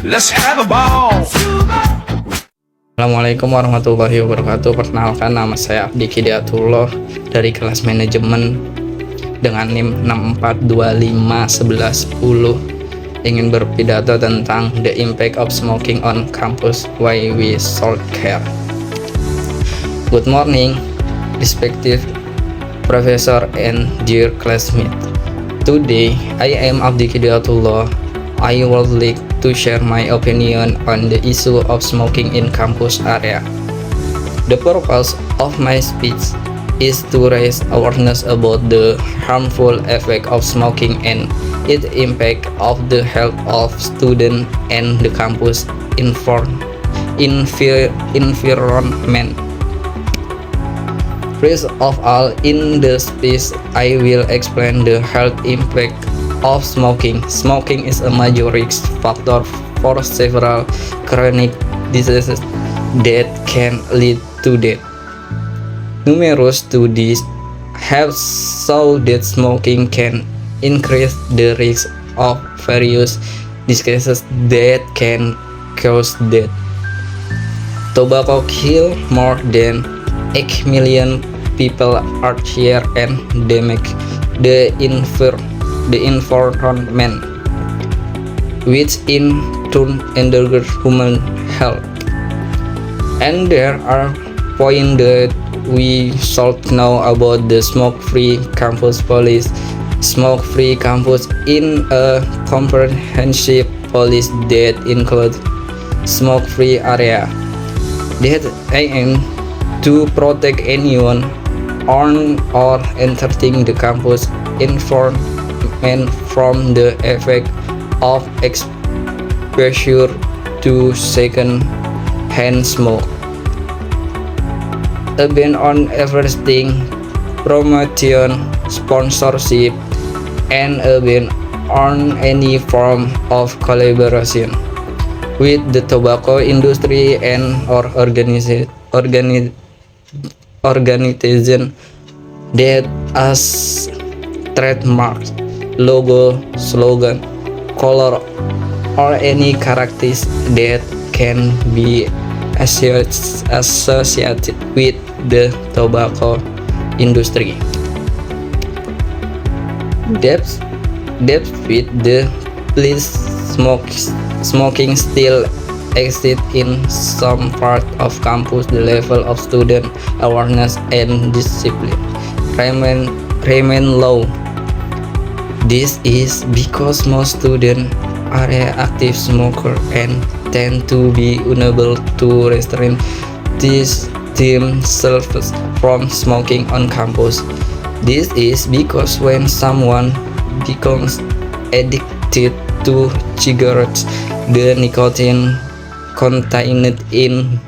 Let's have a ball. Assalamualaikum warahmatullahi wabarakatuh. Perkenalkan, nama saya Abdi Hidayatullah dari kelas manajemen dengan NIM 64251110. Ingin berpidato tentang the impact of smoking on campus, why we should care. Good morning, respective professor and dear classmate. Today I am Abdi Hidayatullah. I would like to share my opinion on the issue of smoking in campus area. The purpose of my speech is to raise awareness about the harmful effect of smoking and its impact of the health of students and the campus environment. First of all, in the speech, I will explain the health impact of smoking. Smoking is a major risk factor for several chronic diseases that can lead to death. Numerous studies have shown that smoking can increase the risk of various diseases that can cause death. Tobacco kills more than 8 million people each year and damage the environment, which in turn endangers human health. And there are points that we should know about the smoke-free campus policy. Smoke-free campus in a comprehensive policy that includes smoke-free area that aim to protect anyone on or entering the campus environment from the effect of exposure to second-hand smoke. A ban on advertising, promotion, sponsorship, and a ban on any form of collaboration with the tobacco industry and or organization that has trademarks, logo, slogan, color, or any characteristics that can be associated with the tobacco industry. Depth with the police smoking still exists in some part of campus. The level of student awareness and discipline remain low. This is because most students are active smokers and tend to be unable to restrain themselves from smoking on campus. This is because when someone becomes addicted to cigarettes, the nicotine contained in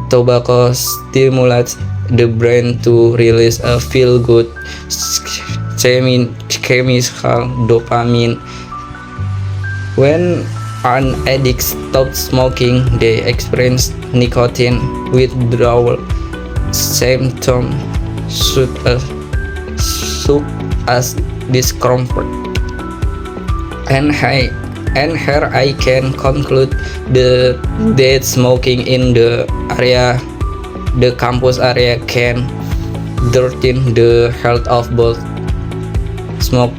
tobacco stimulates the brain to release a feel-good chemical dopamine. When an addict stops smoking, they experience nicotine withdrawal symptoms such as discomfort. And here I can conclude that smoking in the campus area can threaten the health of both smoke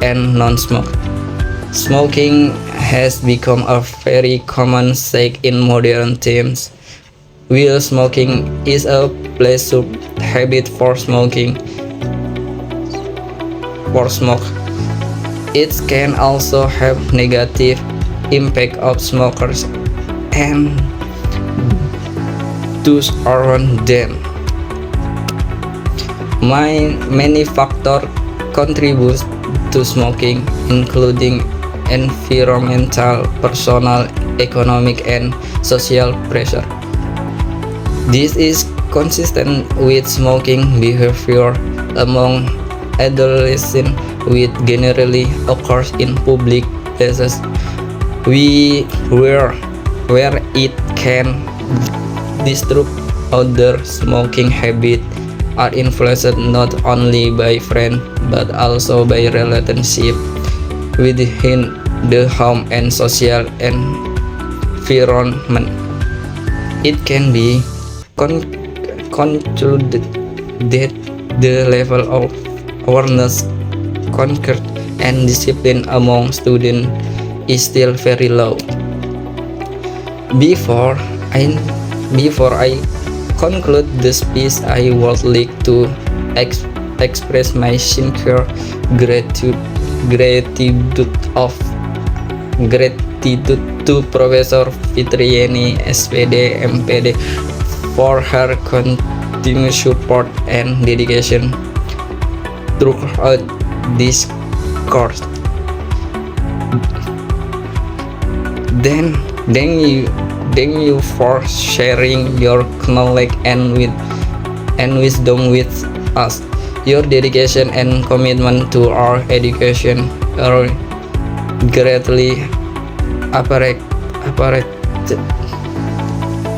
and non-smoke. Smoking has become a very common sight in modern times. While smoking is a pleasant habit for smoke, it can also have negative impact of smokers and those around them. Many factors contribute to smoking, including environmental, personal, economic, and social pressure. This is consistent with smoking behavior among adolescents, which generally occurs in public places where it can disrupt other smoking habits, are influenced not only by friends but also by relationships within the home and social environment. It can be concluded that the level of awareness, concern, and discipline among students is still very low. Before I conclude this piece, I would like to express my sincere gratitude to Professor Fitriani SPD MPD for her continued support and dedication throughout this course. Thank you for sharing your knowledge and wisdom with us. Your dedication and commitment to our education are greatly appreciated.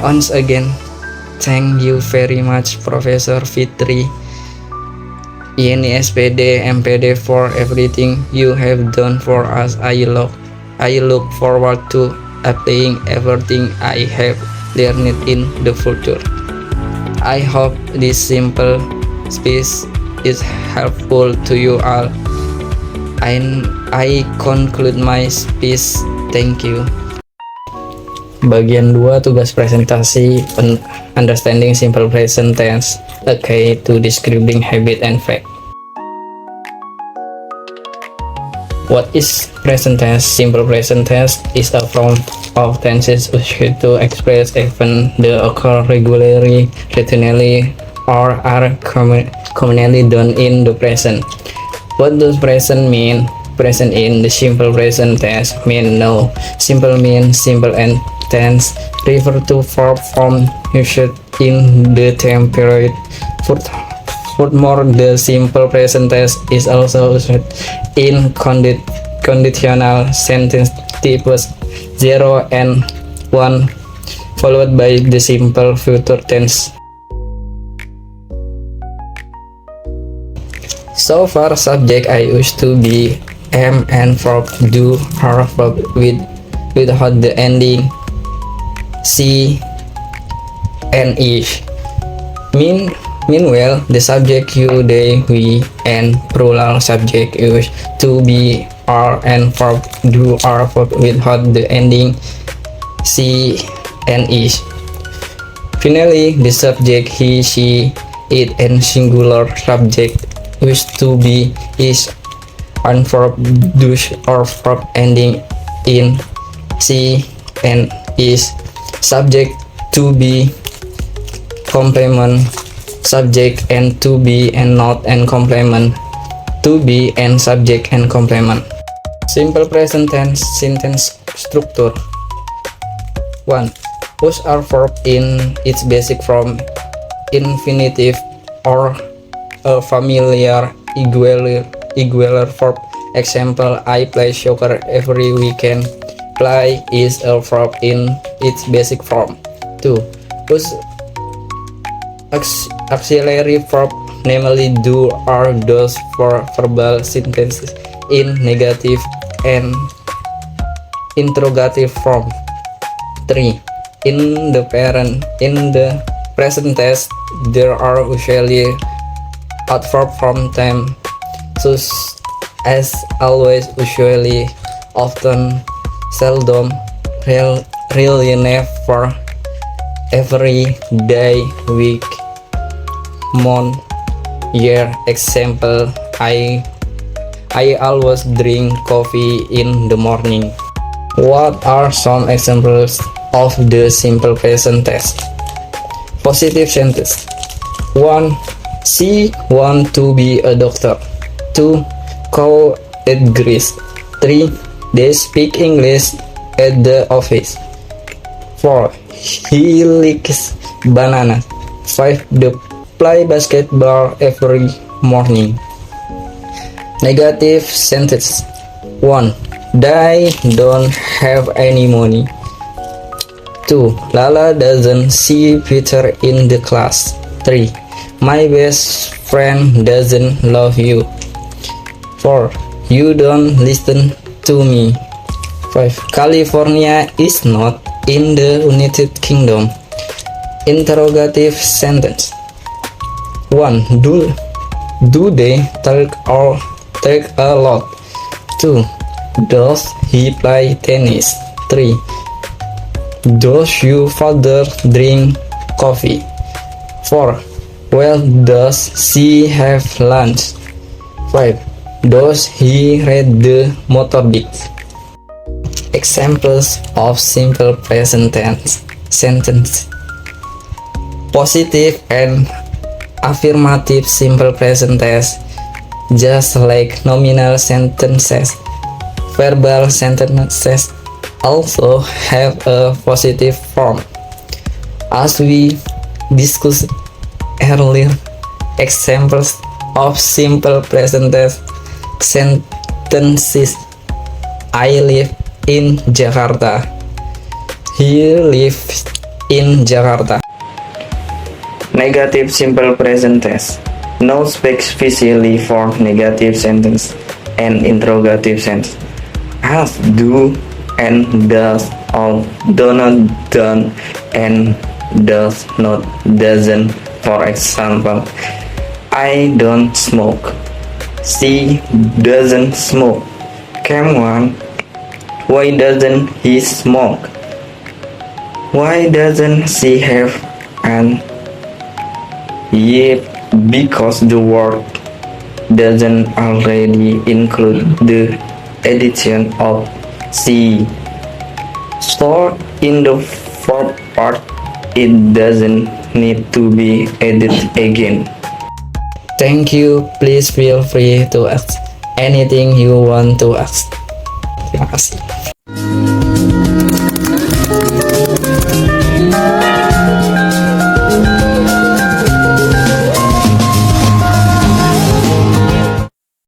Once again, thank you very much, Professor Fitri INI SPD MPD, for everything you have done for us. I look forward to applying everything I have learned in the future. I hope this simple speech is helpful to you all. And I conclude my speech. Thank you. Bagian 2, tugas presentasi, understanding simple present tense, a key to describing habit and fact. What is present tense? Simple present tense is a form of tenses used to express events that occur regularly, routinely, or are commonly done in the present. What does present mean? Present in the simple present tense mean no. Simple means simple, and tense refer to verb form used in the time period. Furthermore, the simple present tense is also used in conditional sentence types 0 and 1, followed by the simple future tense. So far, subject I used to be am, and verb do are verb without the ending C and ish. Meanwhile, the subject you, they, we, and plural subject used to be are, and verb do are verb without the ending C and ish. Finally, the subject he, she, it, and singular subject used to be is, and verb does or verb ending in C and is. Subject to be, complement, subject and to be, and not and complement, to be and subject and complement. Simple present tense sentence structure. 1. Use our verb in its basic form, infinitive or a familiar irregular verb. Example, I play soccer every weekend. Play is a verb in its basic form. 2. Use auxiliary verb, namely do or does, for verbal sentences in negative and interrogative form. 3. In the present tense, there are usually adverb from time, such as always, usually, often, seldom, really, never, every day, week, month, year. Example, I always drink coffee in the morning. What are some examples of the simple present tense? Positive sentence. 1. She wants to be a doctor. 2. Cow eat grass. 3. They speak English at the office. 4. He likes banana. 5. They play basketball every morning. Negative sentence. 1. They don't have any money. 2. Lala doesn't see Peter in the class. 3. My best friend doesn't love you. 4. You don't listen to me. 5. California is not in the United Kingdom. Interrogative sentence. 1. Do they talk a lot? 2. Does he play tennis? 3. Does your father drink coffee? 4. Where does she have lunch? 5. Does he read the motorbike? Examples of simple present tense sentence. Positive and affirmative simple present tense, just like nominal sentences. Verbal sentences also have a positive form. As we discussed earlier, examples of simple present tense sentences: I live in Jakarta. He lives in Jakarta. Negative simple present tense. No specifically for negative sentence and interrogative sentence. As, do, and does, all, do not, done, and does not, doesn't. For example, I don't smoke. She doesn't smoke. Come on. Why doesn't he smoke? Why doesn't she have an? Yet, because the word doesn't already include the addition of she. So in the fourth part, it doesn't need to be added again. Thank you. Please feel free to ask anything you want to ask. Terima kasih.